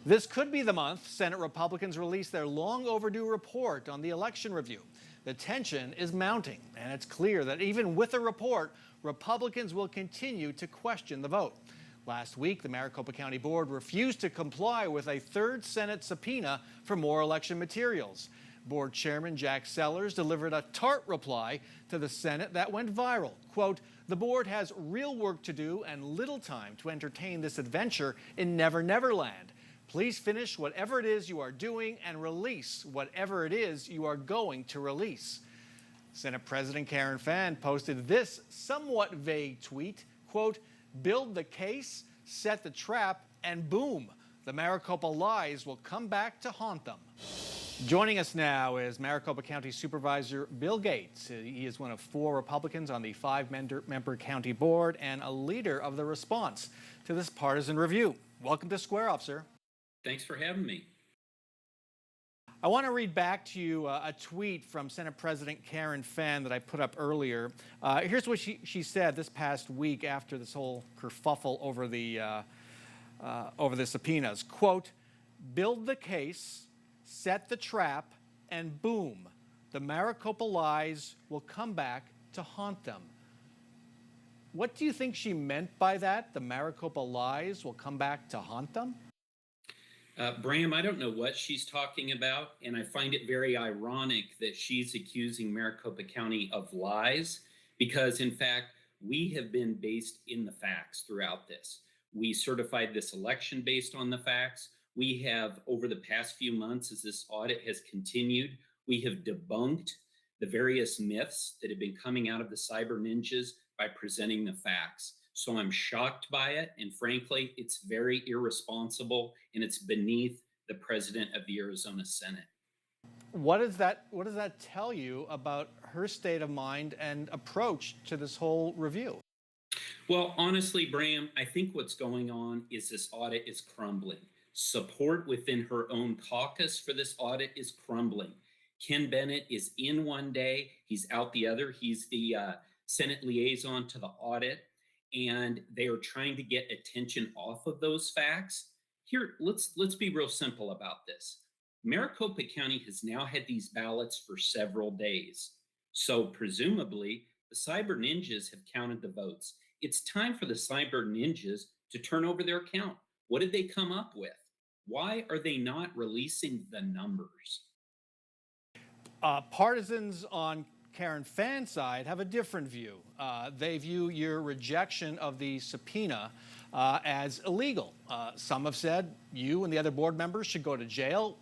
This could be the month Senate Republicans release their long overdue report on the election review. The tension is mounting, and it's clear that even with the report, Republicans will continue to question the vote. Last week, the Maricopa County Board refused to comply with a third Senate subpoena for more election materials. Board Chairman Jack Sellers delivered a tart reply to the Senate that went viral. Quote, "The board has real work to do and little time to entertain this adventure in Never Never Land. Please finish whatever it is you are doing and release whatever it is you are going to release." Senate President Karen Fann posted this somewhat vague tweet, quote, "Build the case, set the trap, and boom, the Maricopa lies will come back to haunt them." Joining us now is Maricopa County Supervisor Bill Gates. He is one of 4 Republicans on the 5-member county board and a leader of the response to this partisan review. Welcome to Square Off, sir. Thanks for having me. I want to read back to you a tweet from Senate President Karen Fann that I put up earlier. Here's what she said this past week after this whole kerfuffle over the subpoenas. Quote, "Build the case, set the trap, and boom, the Maricopa lies will come back to haunt them." What do you think she meant by that? The Maricopa lies will come back to haunt them? Bram, I don't know what she's talking about, and I find it very ironic that she's accusing Maricopa County of lies, because in fact, we have been based in the facts throughout this. We certified this election based on the facts. We have, over the past few months, as this audit has continued, we have debunked the various myths that have been coming out of the cyber ninjas by presenting the facts. So I'm shocked by it. And frankly, it's very irresponsible, and it's beneath the president of the Arizona Senate. What does that tell you about her state of mind and approach to this whole review? Well, honestly, Bram, I think what's going on is this audit is crumbling. Support within her own caucus for this audit is crumbling. Ken Bennett is in one day, he's out the other. He's the Senate liaison to the audit, and they are trying to get attention off of those facts. Here, let's be real simple about this. Maricopa County has now had these ballots for several days. So presumably, the cyber ninjas have counted the votes. It's time for the cyber ninjas to turn over their count. What did they come up with? Why are they not releasing the numbers? Partisans on Karen Fann's side have a different view. They view your rejection of the subpoena as illegal. Some have said you and the other board members should go to jail.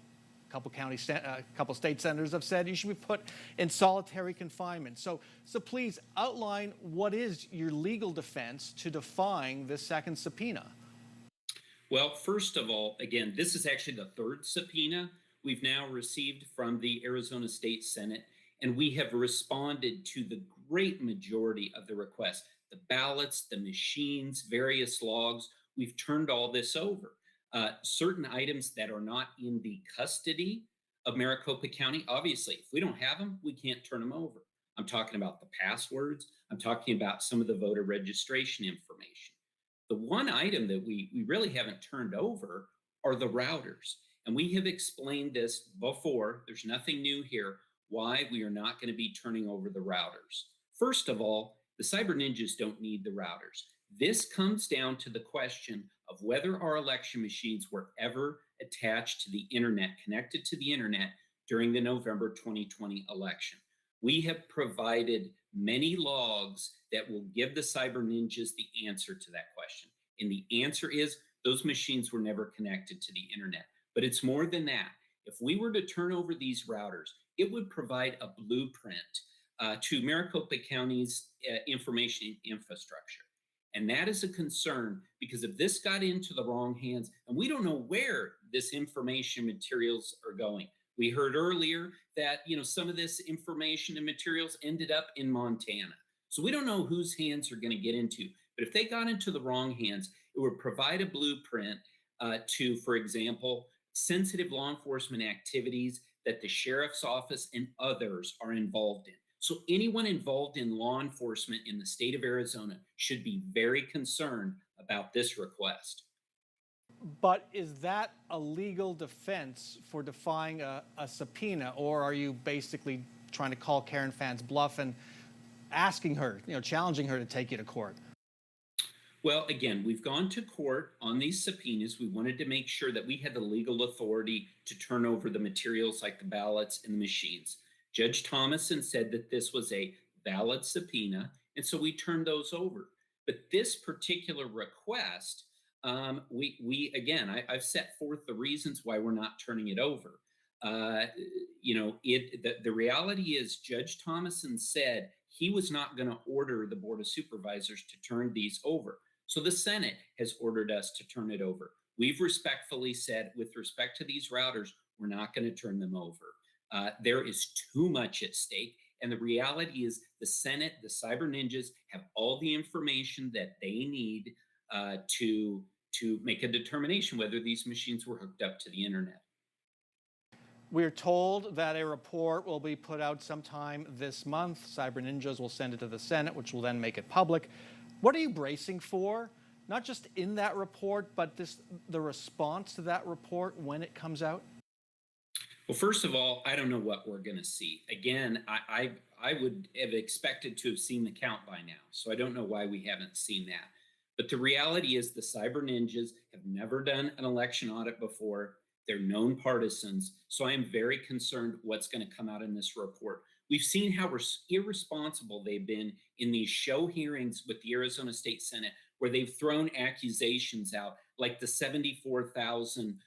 A couple state senators have said you should be put in solitary confinement. So please outline what is your legal defense to defying this second subpoena. Well, first of all, again, this is actually the third subpoena we've now received from the Arizona State Senate, and we have responded to the great majority of the requests. The ballots, the machines, various logs, we've turned all this over. Certain items that are not in the custody of Maricopa County, obviously, if we don't have them, we can't turn them over. I'm talking about the passwords. I'm talking about some of the voter registration information. The one item that we really haven't turned over are the routers. And we have explained this before. There's nothing new here, why we are not going to be turning over the routers. First of all, the cyber ninjas don't need the routers. This comes down to the question of whether our election machines were ever attached to the internet, connected to the internet during the November 2020 election. We have provided many logs that will give the cyber ninjas the answer to that question. And the answer is those machines were never connected to the internet. But it's more than that. If we were to turn over these routers, it would provide a blueprint to Maricopa County's information infrastructure. And that is a concern, because if this got into the wrong hands, and we don't know where this information materials are going. We heard earlier that some of this information and materials ended up in Montana. So we don't know whose hands are going to get into. But if they got into the wrong hands, it would provide a blueprint to, for example, sensitive law enforcement activities that the sheriff's office and others are involved in. So anyone involved in law enforcement in the state of Arizona should be very concerned about this request. But is that a legal defense for defying a subpoena, or are you basically trying to call Karen Fan's bluff and asking her, challenging her to take you to court? Well, again, we've gone to court on these subpoenas. We wanted to make sure that we had the legal authority to turn over the materials like the ballots and the machines. Judge Thomason said that this was a valid subpoena, and so we turned those over. But this particular request, I've set forth the reasons why we're not turning it over. The reality is Judge Thomason said he was not going to order the Board of Supervisors to turn these over. So the Senate has ordered us to turn it over. We've respectfully said, with respect to these routers, we're not going to turn them over. There is too much at stake. And the reality is the Senate, the cyber ninjas, have all the information that they need to make a determination whether these machines were hooked up to the internet. We're told that a report will be put out sometime this month. Cyber Ninjas will send it to the Senate, which will then make it public. What are you bracing for? Not just in that report, but the response to that report when it comes out? Well, first of all, I don't know what we're going to see. Again, I would have expected to have seen the count by now, so I don't know why we haven't seen that. But the reality is the cyber ninjas have never done an election audit before. They're known partisans, so I am very concerned what's going to come out in this report. We've seen how irresponsible they've been in these show hearings with the Arizona State Senate, where they've thrown accusations out, like the 74,000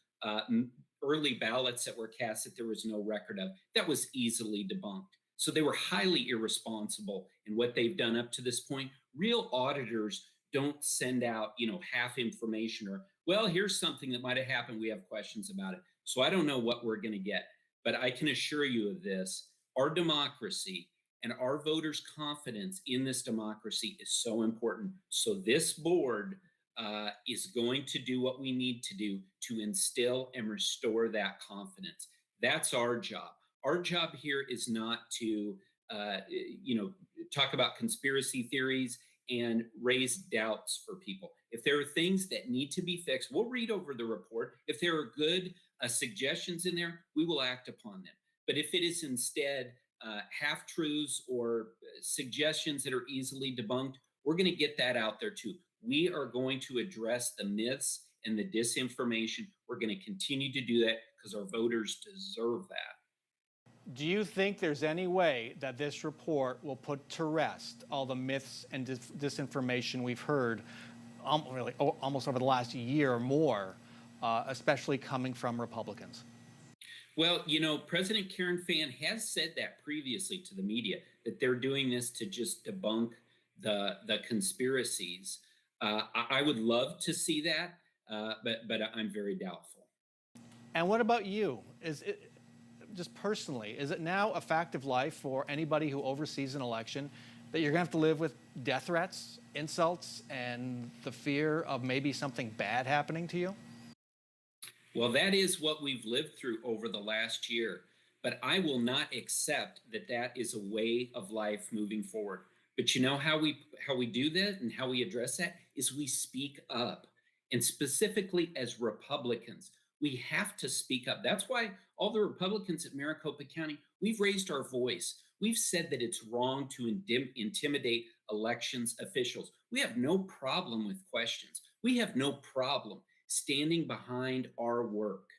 early ballots that were cast that there was no record of. That was easily debunked. So they were highly irresponsible in what they've done up to this point. Real auditors don't send out, half information or, well, here's something that might have happened. We have questions about it. So I don't know what we're going to get, but I can assure you of this. Our democracy and our voters' confidence in this democracy is so important. So this board is going to do what we need to do to instill and restore that confidence. That's our job. Our job here is not to, talk about conspiracy theories and raise doubts for people. If there are things that need to be fixed, we'll read over the report. If there are good suggestions in there, we will act upon them. But if it is instead half-truths or suggestions that are easily debunked, we're going to get that out there too. We are going to address the myths and the disinformation. We're going to continue to do that because our voters deserve that. Do you think there's any way that this report will put to rest all the myths and disinformation we've heard almost over the last year or more, especially coming from Republicans? Well, President Karen Fan has said that previously to the media, that they're doing this to just debunk the conspiracies. I would love to see that, but I'm very doubtful. And what about you? Just personally, is it now a fact of life for anybody who oversees an election that you're going to have to live with death threats, insults, and the fear of maybe something bad happening to you? Well, that is what we've lived through over the last year, but I will not accept that that is a way of life moving forward. But you know how we do that and how we address that is we speak up. And specifically as Republicans, we have to speak up. That's why all the Republicans at Maricopa County, we've raised our voice. We've said that it's wrong to intimidate elections officials. We have no problem with questions. We have no problem standing behind our work.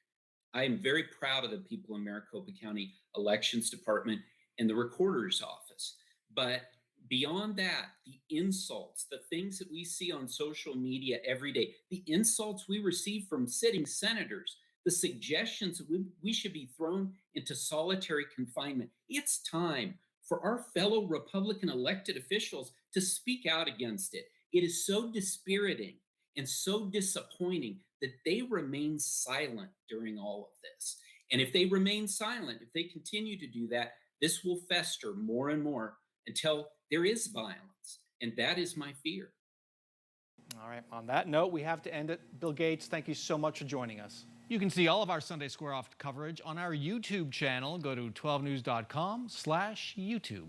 I am very proud of the people in Maricopa County Elections Department and the Recorder's Office. But beyond that, the insults, the things that we see on social media every day, the insults we receive from sitting senators, the suggestions that we should be thrown into solitary confinement. It's time for our fellow Republican elected officials to speak out against it. It is so dispiriting and so disappointing that they remain silent during all of this. And if they remain silent, if they continue to do that, this will fester more and more until there is violence. And that is my fear. All right. On that note, we have to end it. Bill Gates, thank you so much for joining us. You can see all of our Sunday Square Off coverage on our YouTube channel. Go to 12news.com/YouTube.